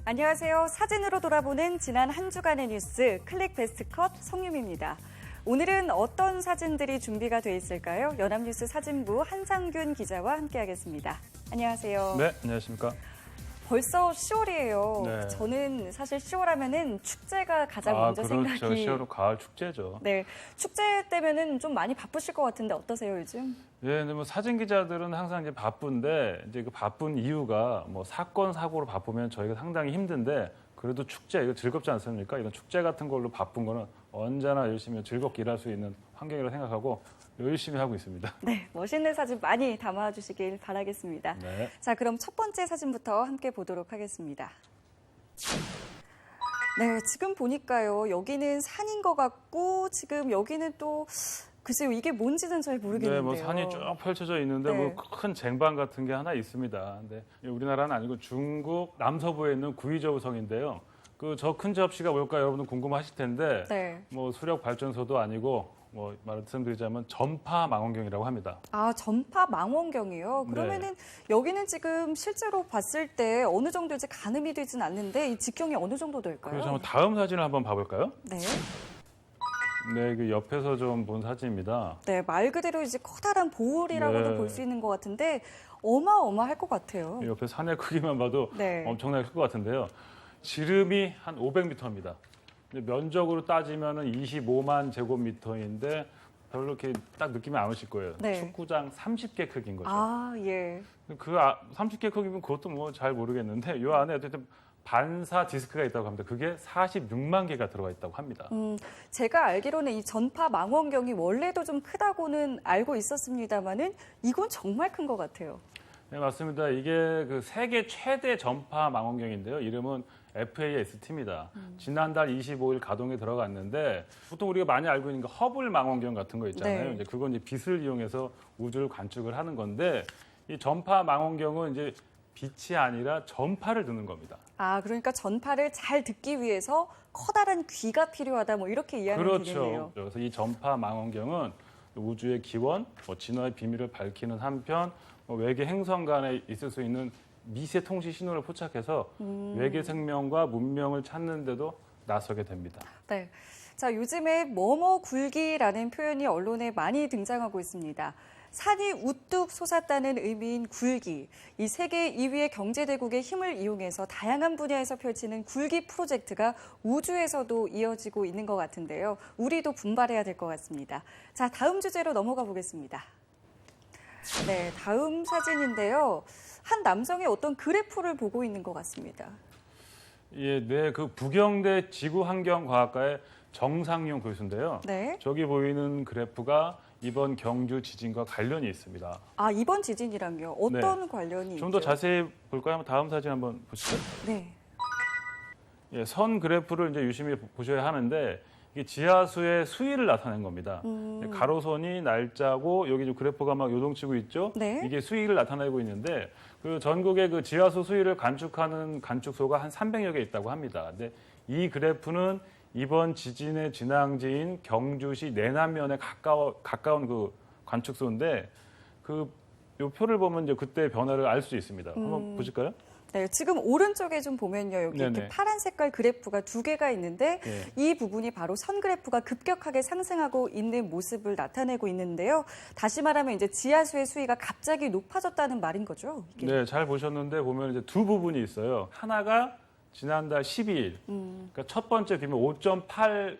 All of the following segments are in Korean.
안녕하세요. 사진으로 돌아보는 지난 한 주간의 뉴스 클릭 베스트컷 성유미입니다. 오늘은 어떤 사진들이 준비가 돼 있을까요? 연합뉴스 사진부 한상균 기자와 함께하겠습니다. 안녕하세요. 네, 안녕하십니까. 벌써 10월이에요. 네. 저는 사실 10월 하면은 축제가 가장 먼저 그렇죠. 생각이. 10월은 가을 축제죠. 네, 축제 때면은 좀 많이 바쁘실 것 같은데 어떠세요 요즘? 예, 근데 뭐 사진 기자들은 항상 이제 바쁜데 이제 그 바쁜 이유가 뭐 사건 사고로 바쁘면 저희가 상당히 힘든데 그래도 축제 이거 즐겁지 않습니까? 이런 축제 같은 걸로 바쁜 거는 언제나 열심히 즐겁게 일할 수 있는 환경이라고 생각하고 열심히 하고 있습니다. 네, 멋있는 사진 많이 담아주시길 바라겠습니다. 네. 자, 그럼 첫 번째 사진부터 함께 보도록 하겠습니다. 네, 지금 보니까요. 여기는 산인 것 같고 지금 여기는 또 글쎄요. 이게 뭔지는 잘 모르겠는데요. 네, 뭐 산이 쭉 펼쳐져 있는데 네. 뭐 큰 쟁반 같은 게 하나 있습니다. 근데 우리나라는 아니고 중국 남서부에 있는 구이저우 성인데요. 그 저 큰 접시가 뭘까 여러분들 궁금하실 텐데 네. 뭐 수력 발전소도 아니고 뭐 말씀드리자면 전파 망원경이라고 합니다. 아, 전파 망원경이요? 그러면은 여기는 지금 실제로 봤을 때 어느 정도 이제 가늠이 되진 않는데 이 직경이 어느 정도 될까요? 그래서 한번 다음 사진을 한번 봐볼까요? 네. 네, 그 옆에서 좀 본 사진입니다. 네, 말 그대로 이제 커다란 보울이라고도 네. 볼 수 있는 것 같은데 어마어마할 것 같아요. 옆에 산의 크기만 봐도 네. 엄청나게 클 것 같은데요. 지름이 한 500m입니다. 면적으로 따지면 25만 제곱미터인데 별로 이렇게 딱 느낌이 안 오실 거예요. 네. 축구장 30개 크기인 거죠. 아, 예. 그 30개 크기면 그것도 뭐 잘 모르겠는데 이 안에 어쨌든 반사 디스크가 있다고 합니다. 그게 46만 개가 들어가 있다고 합니다. 제가 알기로는 이 전파 망원경이 원래도 좀 크다고는 알고 있었습니다만은 이건 정말 큰 것 같아요. 네, 맞습니다. 이게 그 세계 최대 전파 망원경인데요. 이름은 FAST입니다. 지난달 25일 가동에 들어갔는데 보통 우리가 많이 알고 있는 거 허블 망원경 같은 거 있잖아요. 네. 이제 그건 이제 빛을 이용해서 우주를 관측을 하는 건데 이 전파 망원경은 이제 빛이 아니라 전파를 듣는 겁니다. 아, 그러니까 전파를 잘 듣기 위해서 커다란 귀가 필요하다 뭐 이렇게 이해하면 되겠네요. 그렇죠. 그래서 이 전파 망원경은 우주의 기원, 진화의 비밀을 밝히는 한편 외계 행성 간에 있을 수 있는 미세 통신 신호를 포착해서 외계 생명과 문명을 찾는 데도 나서게 됩니다. 네. 자, 요즘에 뭐뭐 굴기라는 표현이 언론에 많이 등장하고 있습니다. 산이 우뚝 솟았다는 의미인 굴기. 이 세계 2위의 경제대국의 힘을 이용해서 다양한 분야에서 펼치는 굴기 프로젝트가 우주에서도 이어지고 있는 것 같은데요. 우리도 분발해야 될 것 같습니다. 자, 다음 주제로 넘어가 보겠습니다. 네, 다음 사진인데요. 한 남성이 어떤 그래프를 보고 있는 것 같습니다. 예, 네, 그 부경대 지구환경과학과의 정상용 교수인데요. 네. 저기 보이는 그래프가 이번 경주 지진과 관련이 있습니다. 아, 이번 지진이랑요? 어떤 네. 관련이 좀 더 있죠? 자세히 볼까요? 다음 사진 한번 보시죠. 네. 예, 선 그래프를 이제 유심히 보셔야 하는데 이게 지하수의 수위를 나타낸 겁니다. 가로선이 날짜고 여기 좀 그래프가 막 요동치고 있죠. 네. 이게 수위를 나타내고 있는데 그 전국의 그 지하수 수위를 관측하는 관측소가 한 300여 개 있다고 합니다. 근데 이 그래프는 이번 지진의 진앙지인 경주시 내남면에 가까운 그 관측소인데 그 요 표를 보면 이제 그때 변화를 알 수 있습니다. 한번 보실까요? 네, 지금 오른쪽에 좀 보면요. 여기 이렇게 네네. 파란 색깔 그래프가 두 개가 있는데 네. 이 부분이 바로 선 그래프가 급격하게 상승하고 있는 모습을 나타내고 있는데요. 다시 말하면 이제 지하수의 수위가 갑자기 높아졌다는 말인 거죠. 이게. 네, 잘 보셨는데 보면 이제 두 부분이 있어요. 하나가 지난달 12일, 그러니까 첫 번째 규모 5.8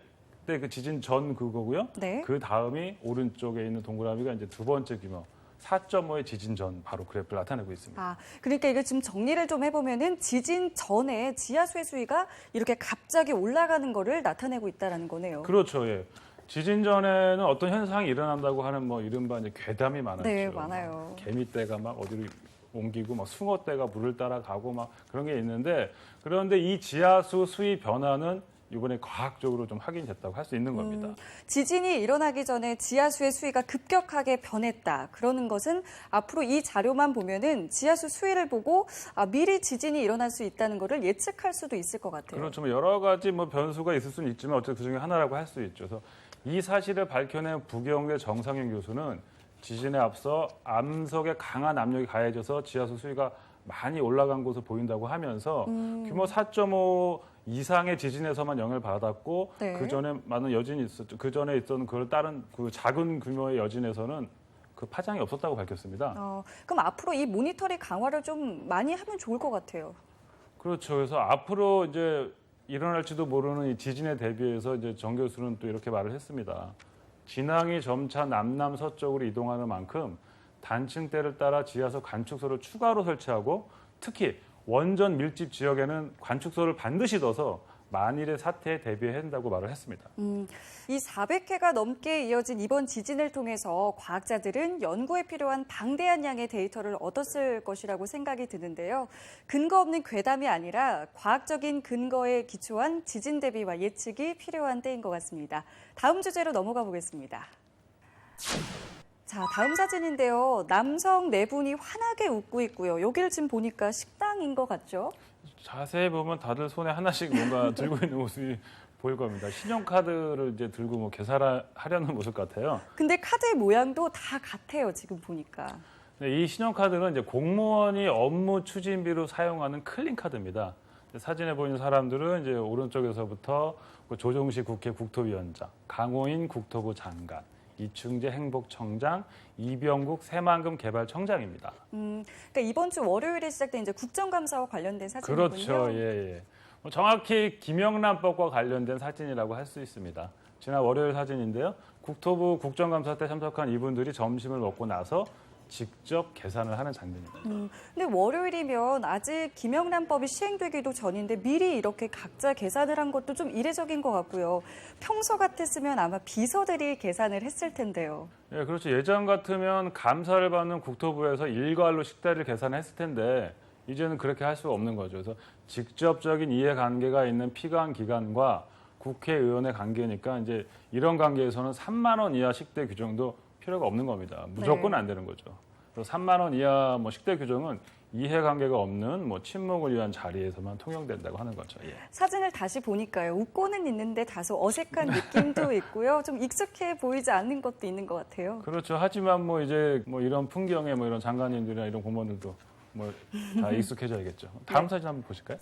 때 그 지진 전 그거고요. 네. 그 다음이 오른쪽에 있는 동그라미가 이제 두 번째 규모 4.5의 지진 전 바로 그래프를 나타내고 있습니다. 아, 그러니까 이걸 지금 정리를 좀 해보면은 지진 전에 지하수의 수위가 이렇게 갑자기 올라가는 거를 나타내고 있다라는 거네요. 그렇죠, 예. 지진 전에는 어떤 현상이 일어난다고 하는 뭐 이른바 이제 괴담이 많았죠. 네, 많아요. 개미떼가 막 어디로 옮기고 막 숭어떼가 물을 따라가고 막 그런 게 있는데 그런데 이 지하수 수위 변화는 이번에 과학적으로 좀 확인됐다고 할 수 있는 겁니다. 지진이 일어나기 전에 지하수의 수위가 급격하게 변했다. 그러는 것은 앞으로 이 자료만 보면은 지하수 수위를 보고 미리 지진이 일어날 수 있다는 것을 예측할 수도 있을 것 같아요. 그렇죠. 뭐 여러 가지 뭐 변수가 있을 수는 있지만 어쨌든 그중에 하나라고 할 수 있죠. 그래서 이 사실을 밝혀낸 부경대 정상윤 교수는 지진에 앞서 암석에 강한 압력이 가해져서 지하수 수위가 많이 올라간 것으로 보인다고 하면서 규모 4.5 이상의 지진에서만 영향을 받았고 네. 그 전에 많은 여진이 있었죠. 그 전에 있던 그걸 따른 그 작은 규모의 여진에서는 그 파장이 없었다고 밝혔습니다. 그럼 앞으로 이 모니터링 강화를 좀 많이 하면 좋을 것 같아요. 그렇죠. 그래서 앞으로 이제 일어날지도 모르는 이 지진에 대비해서 이제 정 교수는 또 이렇게 말을 했습니다. 진앙이 점차 남남 서쪽으로 이동하는 만큼 단층대를 따라 지하수 관축소를 추가로 설치하고 특히 원전 밀집 지역에는 관축소를 반드시 넣어서 만일의 사태에 대비해야 한다고 말을 했습니다. 이 400회가 넘게 이어진 이번 지진을 통해서 과학자들은 연구에 필요한 방대한 양의 데이터를 얻었을 것이라고 생각이 드는데요. 근거 없는 괴담이 아니라 과학적인 근거에 기초한 지진 대비와 예측이 필요한 때인 것 같습니다. 다음 주제로 넘어가 보겠습니다. 자, 다음 사진인데요. 남성 네 분이 환하게 웃고 있고요. 여기를 지금 보니까 식당인 것 같죠? 자세히 보면 다들 손에 하나씩 뭔가 들고 있는 모습이 보일 겁니다. 신용카드를 이제 들고 뭐 계산하려는 모습 같아요. 근데 카드의 모양도 다 같아요, 지금 보니까. 네, 이 신용카드는 이제 공무원이 업무 추진비로 사용하는 클린카드입니다. 사진에 보이는 사람들은 이제 오른쪽에서부터 조정식 국회 국토위원장, 강호인 국토부 장관, 이충재 행복청장, 이병국 새만금 개발청장입니다. 그러니까 이번 주 월요일에 시작된 이제 국정감사와 관련된 사진이군요. 그렇죠. 예. 정확히 김영란법과 관련된 사진이라고 할 수 있습니다. 지난 월요일 사진인데요. 국토부 국정감사 때 참석한 이분들이 점심을 먹고 나서 직접 계산을 하는 장면입니다. 근데 월요일이면 아직 김영란법이 시행되기도 전인데 미리 이렇게 각자 계산을 한 것도 좀 이례적인 것 같고요. 평소 같았으면 아마 비서들이 계산을 했을 텐데요. 예, 그렇죠. 예전 같으면 감사를 받는 국토부에서 일괄로 식대를 계산했을 텐데 이제는 그렇게 할 수가 없는 거죠. 그래서 직접적인 이해관계가 있는 피감 기관과 국회의원의 관계니까 이제 이런 관계에서는 3만 원 이하 식대 규정도 필요가 없는 겁니다. 무조건 네. 안 되는 거죠. 그래서 3만 원 이하 뭐 식대 규정은 이해관계가 없는 뭐 친목을 위한 자리에서만 통용된다고 하는 거죠. 예. 사진을 다시 보니까요. 웃고는 있는데 다소 어색한 느낌도 있고요. 좀 익숙해 보이지 않는 것도 있는 것 같아요. 그렇죠. 하지만 뭐 이제 뭐 이런 풍경에 뭐 이런 장관님들이나 이런 공무원들도 뭐 다 익숙해져야겠죠. 다음 사진 한번 보실까요?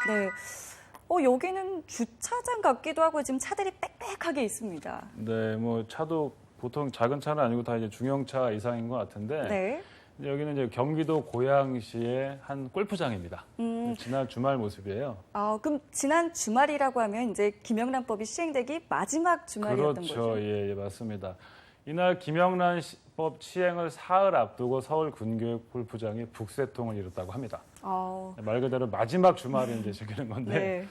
네. 여기는 주차장 같기도 하고 지금 차들이 빽빽하게 있습니다. 네, 뭐 차도 보통 작은 차는 아니고 다 이제 중형차 이상인 것 같은데 네. 여기는 이제 경기도 고양시의 한 골프장입니다. 지난 주말 모습이에요. 그럼 지난 주말이라고 하면 이제 김영란법이 시행되기 마지막 주말이었던 그렇죠. 거죠? 예, 맞습니다. 이날 김영란법 시행을 사흘 앞두고 서울 군교육 골프장이 북새통을 이뤘다고 합니다. 말 그대로 마지막 주말에 이제 즐기는 건데 네.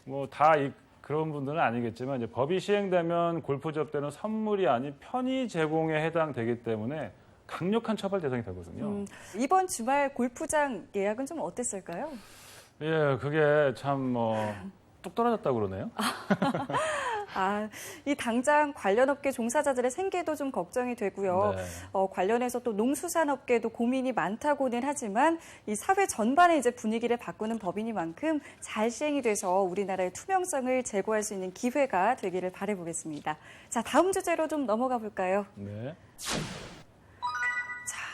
뭐 다 그런 분들은 아니겠지만 이제 법이 시행되면 골프 접대는 선물이 아닌 편의 제공에 해당되기 때문에 강력한 처벌 대상이 되거든요. 이번 주말 골프장 예약은 좀 어땠을까요? 예, 그게 참 뚝 떨어졌다고 그러네요. 이 당장 관련 업계 종사자들의 생계도 좀 걱정이 되고요. 네. 관련해서 또 농수산업계도 고민이 많다고는 하지만 이 사회 전반의 이제 분위기를 바꾸는 법이니만큼 잘 시행이 돼서 우리나라의 투명성을 제고할 수 있는 기회가 되기를 바라보겠습니다. 자, 다음 주제로 좀 넘어가 볼까요? 네.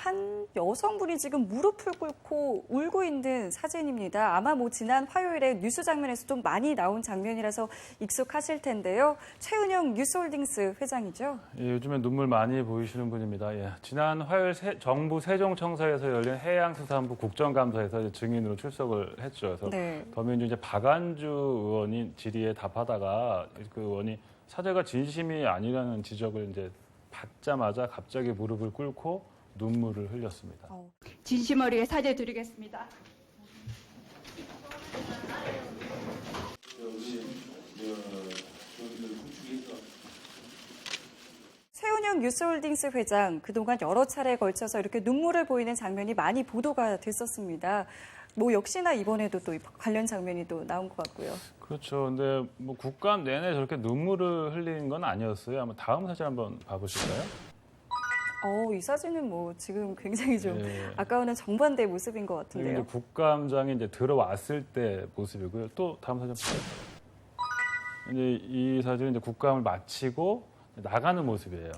한 여성분이 지금 무릎을 꿇고 울고 있는 사진입니다. 아마 뭐 지난 화요일에 뉴스 장면에서 좀 많이 나온 장면이라서 익숙하실 텐데요. 최은영 뉴스홀딩스 회장이죠. 예, 요즘에 눈물 많이 보이시는 분입니다. 예, 지난 화요일 정부 세종청사에서 열린 해양수산부 국정감사에서 이제 증인으로 출석을 했죠. 그래서 네. 더민주 이제 박안주 의원이 질의에 답하다가 그 의원이 사죄가 진심이 아니라는 지적을 이제 받자마자 갑자기 무릎을 꿇고 눈물을 흘렸습니다. 진심 어리게 사죄드리겠습니다. 최은영 뉴스홀딩스 회장, 그동안 여러 차례에 걸쳐서 이렇게 눈물을 보이는 장면이 많이 보도가 됐었습니다. 뭐 역시나 이번에도 또 관련 장면이 또 나온 것 같고요. 그렇죠. 근데 뭐 국감 내내 저렇게 눈물을 흘린 건 아니었어요. 아마 다음 사진 한번 봐보실까요? 이 사진은 뭐 지금 굉장히 좀 예. 아까와는 정반대의 모습인 것 이게 같은데요. 이제 국감장에 이제 들어왔을 때 모습이고요. 또 다음 사진 볼까요? 이제 이 사진은 이제 국감을 마치고 나가는 모습이에요.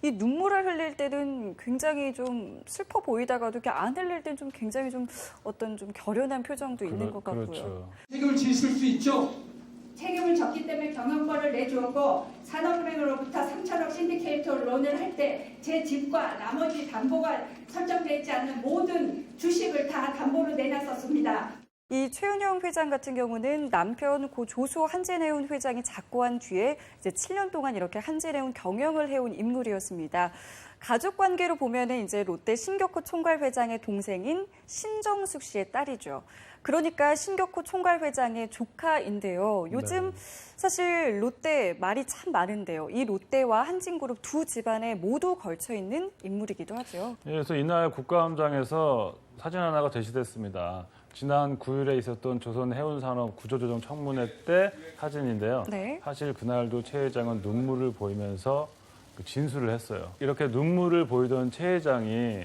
이 눈물을 흘릴 때는 굉장히 좀 슬퍼 보이다가도 이렇게 안 흘릴 때는 좀 굉장히 좀 어떤 좀 결연한 표정도 있는 것 같고요. 그렇죠. 책임을 지실 수 있죠. 책임을 졌기 때문에 경영권을 내주었고 산업은행으로부터 3천억 신디케이터 론을 할 때 제 집과 나머지 담보가 설정되지 않는 모든 주식을 다 담보로 내놨었습니다. 이 최은영 회장 같은 경우는 남편 고 조소 한진해운 회장이 작고한 뒤에 이제 7년 동안 이렇게 한진해운 경영을 해온 인물이었습니다. 가족 관계로 보면은 이제 롯데 신격호 총괄 회장의 동생인 신정숙 씨의 딸이죠. 그러니까 신격호 총괄 회장의 조카인데요. 요즘 사실 롯데 말이 참 많은데요. 이 롯데와 한진그룹 두 집안에 모두 걸쳐 있는 인물이기도 하죠. 예, 그래서 이날 국감장에서 사진 하나가 제시됐습니다. 지난 9일에 있었던 조선해운산업 구조조정 청문회 때 사진인데요. 네. 사실 그날도 최 회장은 눈물을 보이면서 진술을 했어요. 이렇게 눈물을 보이던 최 회장이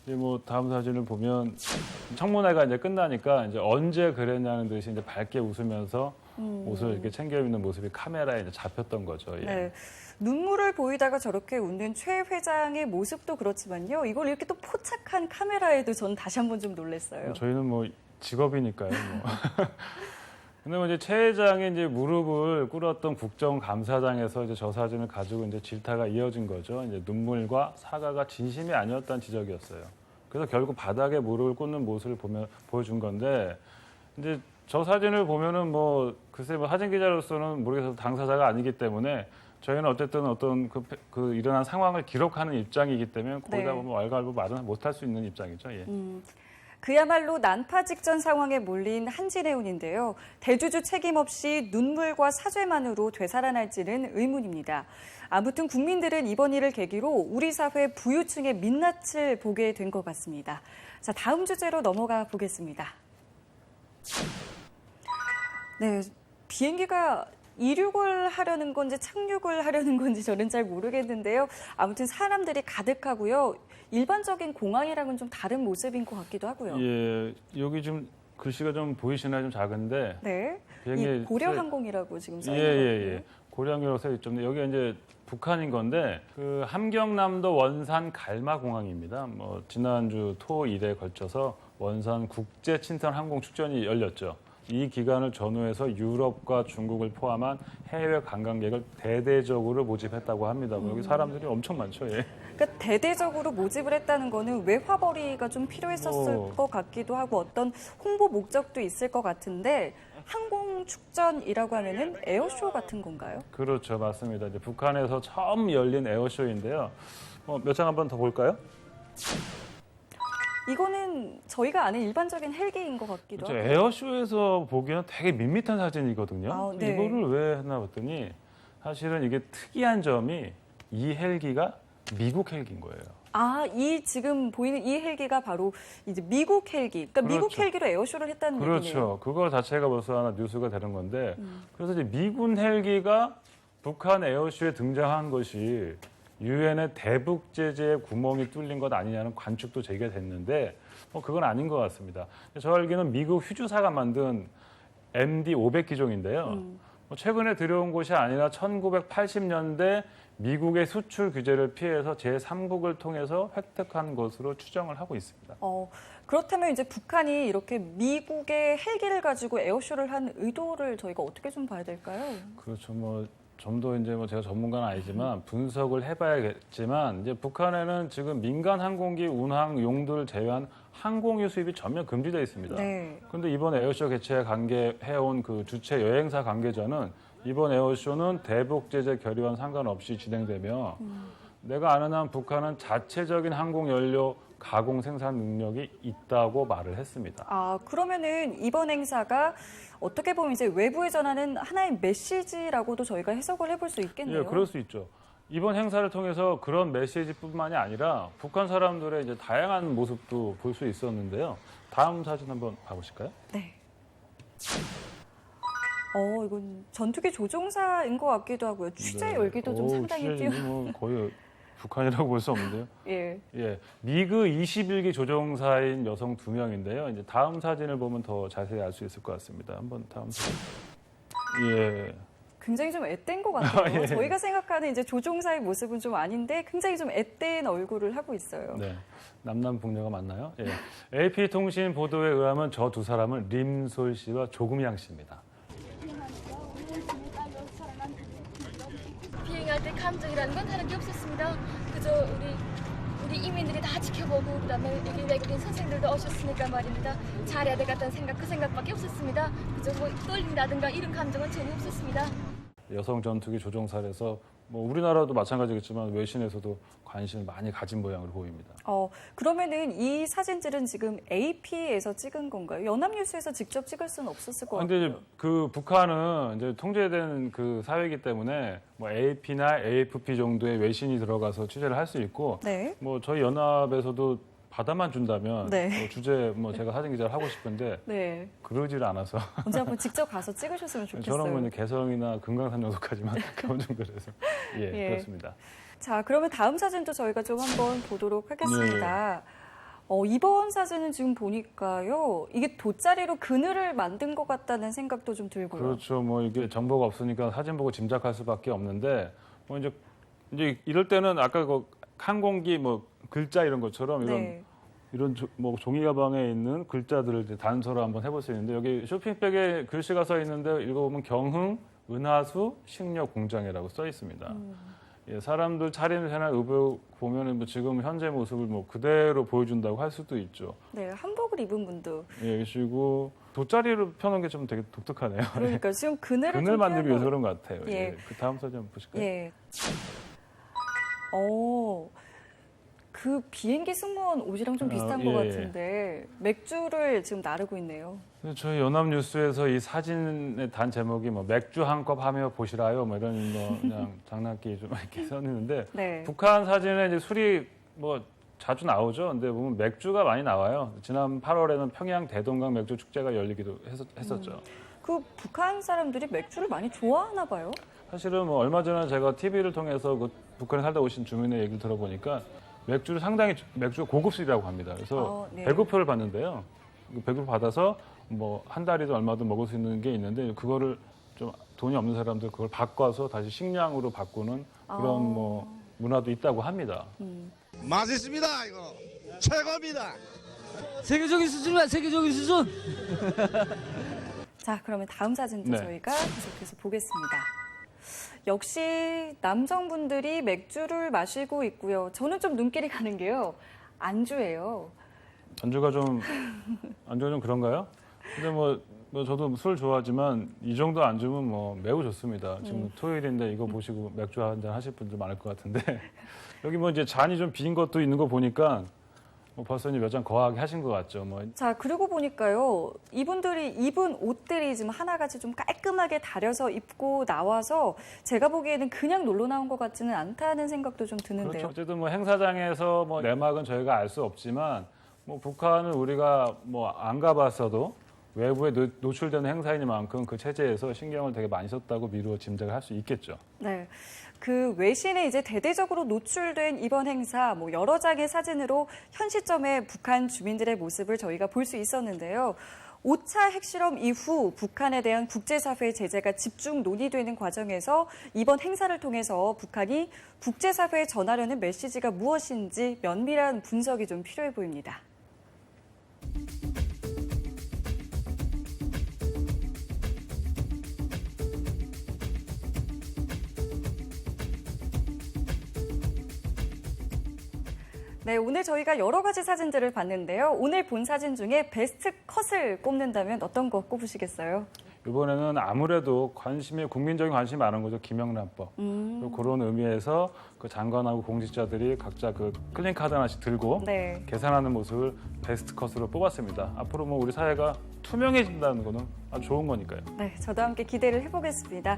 이제 뭐 다음 사진을 보면 청문회가 이제 끝나니까 이제 언제 그랬냐는 듯이 이제 밝게 웃으면서 옷을 이렇게 챙겨 입는 모습이 카메라에 이제 잡혔던 거죠. 예. 네. 눈물을 보이다가 저렇게 웃는 최 회장의 모습도 그렇지만요. 이걸 이렇게 또 포착한 카메라에도 저는 다시 한번 좀 놀랐어요. 저희는 뭐 직업이니까요. 뭐. 근데 뭐 이제 최 회장이 이제 무릎을 꿇었던 국정감사장에서 이제 저 사진을 가지고 이제 질타가 이어진 거죠. 이제 눈물과 사과가 진심이 아니었다는 지적이었어요. 그래서 결국 바닥에 무릎을 꿇는 모습을 보여준 건데 이제 저 사진을 보면은 뭐 글쎄 뭐 사진 기자로서는 모르겠어서 당사자가 아니기 때문에 저희는 어쨌든 어떤 그 일어난 상황을 기록하는 입장이기 때문에 거기다 보면 왈가왈부 말은 못할 수 있는 입장이죠. 예. 그야말로 난파 직전 상황에 몰린 한진해운인데요. 대주주 책임 없이 눈물과 사죄만으로 되살아날지는 의문입니다. 아무튼 국민들은 이번 일을 계기로 우리 사회 부유층의 민낯을 보게 된 것 같습니다. 자, 다음 주제로 넘어가 보겠습니다. 네, 비행기가 이륙을 하려는 건지 착륙을 하려는 건지 저는 잘 모르겠는데요. 아무튼 사람들이 가득하고요. 일반적인 공항이랑은 좀 다른 모습인 것 같기도 하고요. 예, 여기 좀 글씨가 좀 보이시나요? 좀 작은데. 네, 비행기 이 고려항공이라고 지금 써 예, 있는 예, 거고요. 예. 고량이라고 써 있죠. 근데 여기 이제 북한인 건데 그 함경남도 원산 갈마공항입니다. 뭐 지난주 토 일에 걸쳐서 원산 국제 친선 항공 축전이 열렸죠. 이 기간을 전후해서 유럽과 중국을 포함한 해외 관광객을 대대적으로 모집했다고 합니다. 여기 사람들이 엄청 많죠. 예. 그러니까 대대적으로 모집을 했다는 거는 외화벌이가 좀 필요했었을 것 같기도 하고 어떤 홍보 목적도 있을 것 같은데 항공 축전이라고 하면은 에어쇼 같은 건가요? 그렇죠, 맞습니다. 이제 북한에서 처음 열린 에어쇼인데요. 몇 장 한번 더 볼까요? 이거는 저희가 아는 일반적인 헬기인 것 같기도 그렇죠. 하고. 에어쇼에서 보기에는 되게 밋밋한 사진이거든요. 아, 네. 이거를 왜 했나 봤더니 사실은 이게 특이한 점이 이 헬기가 미국 헬기인 거예요. 아, 이 지금 보이는 이 헬기가 바로 이제 미국 헬기. 그러니까 미국 그렇죠. 헬기로 에어쇼를 했다는 얘기네요. 그렇죠. 그거 자체가 벌써 하나 뉴스가 되는 건데 그래서 이제 미군 헬기가 북한 에어쇼에 등장한 것이 유엔의 대북 제재에 구멍이 뚫린 것 아니냐는 관측도 제기됐는데 그건 아닌 것 같습니다. 저 헬기는 미국 휴주사가 만든 MD-500 기종인데요. 최근에 들여온 것이 아니라 1980년대 미국의 수출 규제를 피해서 제3국을 통해서 획득한 것으로 추정을 하고 있습니다. 그렇다면 이제 북한이 이렇게 미국의 헬기를 가지고 에어쇼를 한 의도를 저희가 어떻게 좀 봐야 될까요? 그렇죠. 좀 더 이제 제가 전문가는 아니지만 분석을 해봐야겠지만 이제 북한에는 지금 민간 항공기 운항 용도를 제외한 항공유 수입이 전면 금지되어 있습니다. 네. 그런데 이번 에어쇼 개최에 관계해온 그 주최 여행사 관계자는 이번 에어쇼는 대북 제재 결의와는 상관없이 진행되며 내가 아는 한 북한은 자체적인 항공 연료 가공 생산 능력이 있다고 말을 했습니다. 아, 그러면은 이번 행사가 어떻게 보면 이제 외부에 전하는 하나의 메시지라고도 저희가 해석을 해볼 수 있겠네요. 예, 그럴 수 있죠. 이번 행사를 통해서 그런 메시지뿐만이 아니라 북한 사람들의 이제 다양한 모습도 볼 수 있었는데요. 다음 사진 한번 봐보실까요? 네. 이건 전투기 조종사인 것 같기도 하고요. 취재 열기도 좀 상당히 뛰어. 거의 북한이라고 볼 수 없는데요. 예. 예, 미그 21기 조종사인 여성 2명인데요. 이제 다음 사진을 보면 더 자세히 알 수 있을 것 같습니다. 한번 다음 사진. 예, 굉장히 좀 앳된 것 같아요. 예. 저희가 생각하는 이제 조종사의 모습은 좀 아닌데 굉장히 좀 앳된 얼굴을 하고 있어요. 네. 남남북녀가 맞나요? 예. AP통신 보도에 의하면 저 두 사람은 림솔 씨와 조금양 씨입니다. 비행할 때 감정이라는 건 다른 게 없었습니다. 그저 우리 이민들이 다 지켜보고 그다음에 여기 외국인 선생들도 오셨으니까 말입니다. 잘해야 되겠다는 생각 그 생각밖에 없었습니다. 그저 뭐 떨린다든가 이런 감정은 전혀 없었습니다. 여성 전투기 조종사라서 뭐 우리나라도 마찬가지겠지만 외신에서도 관심을 많이 가진 모양으로 보입니다. 그러면은 이 사진들은 지금 AP에서 찍은 건가요? 연합뉴스에서 직접 찍을 수는 없었을 것 근데 같아요. 이제 그 북한은 이제 통제된 그 사회이기 때문에 뭐 AP나 AFP 정도의 외신이 들어가서 취재를 할 수 있고 네. 뭐 저희 연합에서도 받아만 준다면 네. 뭐 주제 뭐 제가 사진 기자를 하고 싶은데 네. 그러질 않아서 언제 한번 직접 가서 찍으셨으면 좋겠어요. 저런 건 개성이나 금강산 정도까지만 가본 정도라서 예. 그렇습니다. 자, 그러면 다음 사진도 저희가 좀 한번 보도록 하겠습니다. 이번 사진은 지금 보니까요, 이게 돗자리로 그늘을 만든 것 같다는 생각도 좀 들고요. 그렇죠. 뭐 이게 정보가 없으니까 사진 보고 짐작할 수밖에 없는데 뭐 이제 이럴 때는 아까 그 항공기 뭐 글자 이런 것처럼 네. 이런 뭐 종이 가방에 있는 글자들을 이제 단서로 한번 해볼 수 있는데 여기 쇼핑백에 글씨가 써 있는데 읽어보면 경흥 은하수 식료 공장이라고 써 있습니다. 예, 사람들 차림새나 의복 보면은 뭐 지금 현재 모습을 뭐 그대로 보여준다고 할 수도 있죠. 네, 한복을 입은 분도. 예, 그리고 돗자리로 펴놓은 게 좀 되게 독특하네요. 그러니까 지금 그늘을 그늘 좀 만들기 위해서 펴고- 그런 것 같아요. 예. 예. 그 다음 사진 한번 보실까요? 예. 그 비행기 승무원 옷이랑 좀 비슷한 것 예. 같은데 맥주를 지금 나르고 있네요. 저희 연합뉴스에서 이 사진의 단 제목이 뭐 맥주 한 컵 하며 보시라요 뭐 이런 뭐 그냥 장난기 좀 이렇게 썼는데 네. 북한 사진에 이제 술이 뭐 자주 나오죠. 근데 보면 맥주가 많이 나와요. 지난 8월에는 평양 대동강 맥주 축제가 열리기도 했었죠. 그 북한 사람들이 맥주를 많이 좋아하나 봐요. 사실은 뭐 얼마 전에 제가 TV를 통해서 그 북한에 살다 오신 주민의 얘기를 들어보니까 맥주를 상당히 맥주가 고급술이라고 합니다. 그래서 네. 배급표를 받는데요. 그 배급표 받아서 뭐 한 달이든 얼마든 먹을 수 있는 게 있는데 그거를 좀 돈이 없는 사람들 그걸 바꿔서 다시 식량으로 바꾸는 그런 뭐 문화도 있다고 합니다. 맛있습니다. 이거 최고입니다. 세계적인 수준이야, 세계적인 수준. 자, 그러면 다음 사진도 네. 저희가 계속해서 보겠습니다. 역시 남성분들이 맥주를 마시고 있고요. 저는 좀 눈길이 가는 게요. 안주예요. 안주가 좀 그런가요? 근데 뭐 저도 술 좋아하지만 이 정도 안주면 뭐 매우 좋습니다. 지금 토요일인데 이거 보시고 맥주 한 잔 하실 분들 많을 것 같은데 여기 뭐 이제 잔이 좀 빈 것도 있는 거 보니까 뭐 벌써 이제 몇 잔 거하게 하신 것 같죠. 뭐 자, 그리고 보니까요. 이분들이 입은 옷들이 지금 하나같이 좀 깔끔하게 다려서 입고 나와서 제가 보기에는 그냥 놀러 나온 것 같지는 않다는 생각도 좀 드는데요. 그렇죠. 어쨌든 뭐 행사장에서 뭐 내막은 저희가 알 수 없지만 뭐 북한은 우리가 뭐 안 가봤어도 외부에 노출되는 행사이니만큼 그 체제에서 신경을 되게 많이 썼다고 미루어 짐작을 할 수 있겠죠. 네. 그 외신에 이제 대대적으로 노출된 이번 행사, 뭐 여러 장의 사진으로 현 시점의 북한 주민들의 모습을 저희가 볼 수 있었는데요. 5차 핵실험 이후 북한에 대한 국제사회의 제재가 집중 논의되는 과정에서 이번 행사를 통해서 북한이 국제사회에 전하려는 메시지가 무엇인지 면밀한 분석이 좀 필요해 보입니다. 네, 오늘 저희가 여러 가지 사진들을 봤는데요. 오늘 본 사진 중에 베스트 컷을 꼽는다면 어떤 거 꼽으시겠어요? 이번에는 아무래도 국민적인 관심이 많은 거죠. 김영란법. 그리고 그런 의미에서 그 장관하고 공직자들이 각자 그 클린카드 하나씩 들고 네. 계산하는 모습을 베스트 컷으로 뽑았습니다. 앞으로 뭐 우리 사회가 투명해진다는 거는 아주 좋은 거니까요. 네, 저도 함께 기대를 해보겠습니다.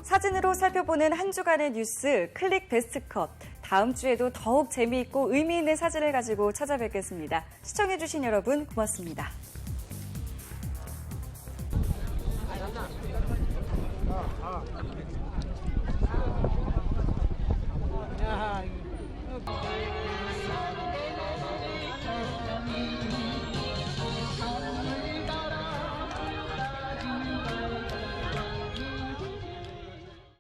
사진으로 살펴보는 한 주간의 뉴스 클릭 베스트 컷. 다음 주에도 더욱 재미있고 의미 있는 사진을 가지고 찾아뵙겠습니다. 시청해주신 여러분 고맙습니다.